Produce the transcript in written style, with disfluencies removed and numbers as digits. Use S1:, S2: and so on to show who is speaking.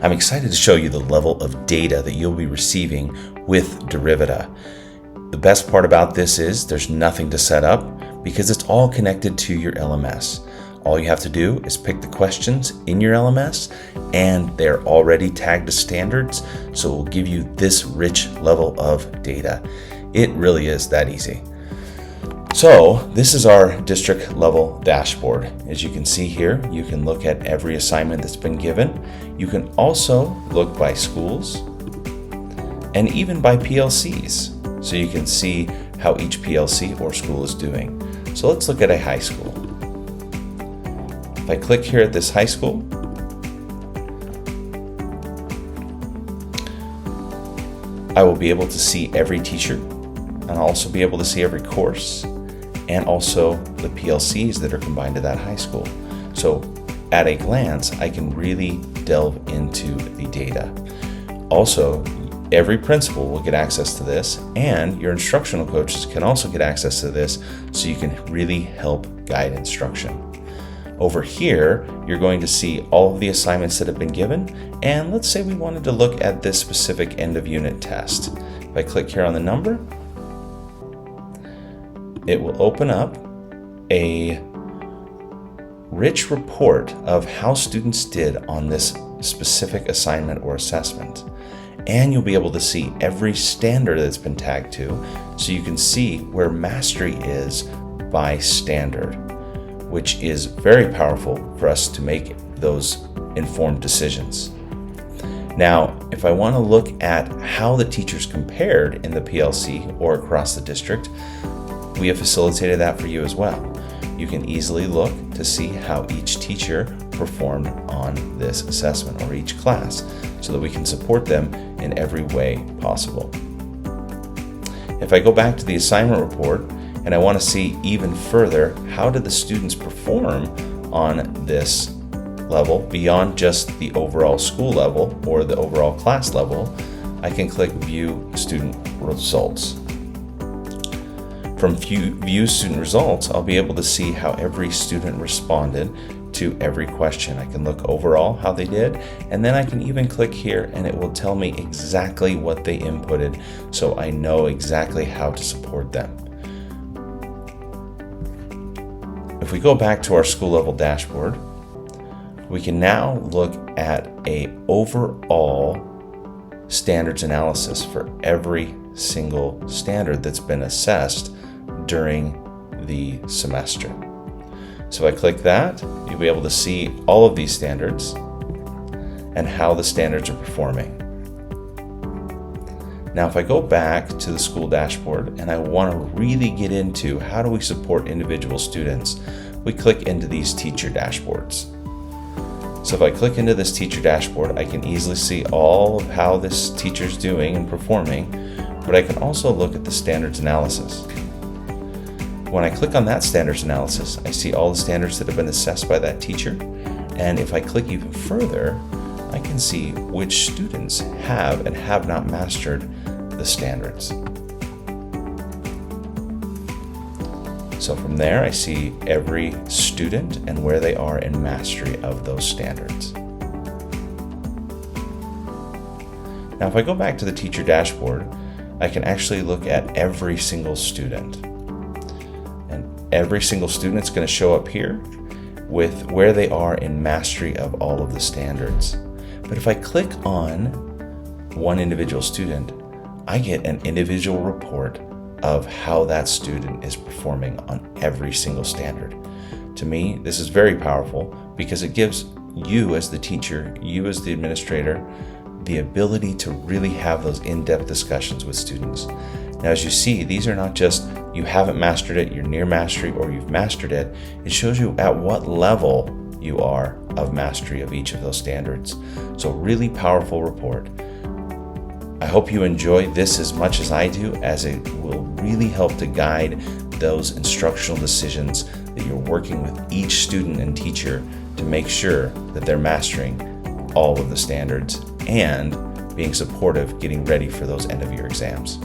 S1: I'm excited to show you the level of data that you'll be receiving with Derivita. The best part about this is there's nothing to set up because it's all connected to your LMS. All you have to do is pick the questions in your LMS and they're already tagged as standards, so it will give you this rich level of data. It really is that easy. So this is our district level dashboard. As you can see here, you can look at every assignment that's been given. You can also look by schools and even by PLCs. So you can see how each PLC or school is doing. So let's look at a high school. If I click here at this high school, I will be able to see every teacher, and I'll also be able to see every course, and also the PLCs that are combined to that high school. So at a glance, I can really delve into the data. Also, every principal will get access to this, and your instructional coaches can also get access to this, so you can really help guide instruction. Over here, you're going to see all of the assignments that have been given, and let's say we wanted to look at this specific end of unit test. If I click here on the number, it will open up a rich report of how students did on this specific assignment or assessment. And you'll be able to see every standard that's been tagged to, so you can see where mastery is by standard, which is very powerful for us to make those informed decisions. Now, if I want to look at how the teachers compared in the PLC or across the district, we have facilitated that for you as well. You can easily look to see how each teacher performed on this assessment or each class, so that we can support them in every way possible. If I go back to the assignment report and I want to see even further, how did the students perform on this level beyond just the overall school level or the overall class level, I can click View Student Results. From View Student Results, I'll be able to see how every student responded to every question. I can look overall how they did, and then I can even click here and it will tell me exactly what they inputted, so I know exactly how to support them. If we go back to our school level dashboard, we can now look at an overall standards analysis for every single standard that's been assessed during the semester. So if I click that, you'll be able to see all of these standards and how the standards are performing. Now, if I go back to the school dashboard and I want to really get into how do we support individual students, we click into these teacher dashboards. So if I click into this teacher dashboard, I can easily see all of how this teacher's doing and performing, but I can also look at the standards analysis. When I click on that standards analysis, I see all the standards that have been assessed by that teacher. And if I click even further, I can see which students have and have not mastered the standards. So from there, I see every student and where they are in mastery of those standards. Now, if I go back to the teacher dashboard, I can actually look at every single student. And every single student is going to show up here with where they are in mastery of all of the standards. But if I click on one individual student, I get an individual report of how that student is performing on every single standard. To me, this is very powerful because it gives you as the teacher, you as the administrator, the ability to really have those in-depth discussions with students. Now, as you see, these are not just you haven't mastered it, you're near mastery, or you've mastered it. It shows you at what level you are of mastery of each of those standards. So really powerful report. I hope you enjoy this as much as I do, as it will really help to guide those instructional decisions that you're working with each student and teacher to make sure that they're mastering all of the standards and being supportive, getting ready for those end of year exams.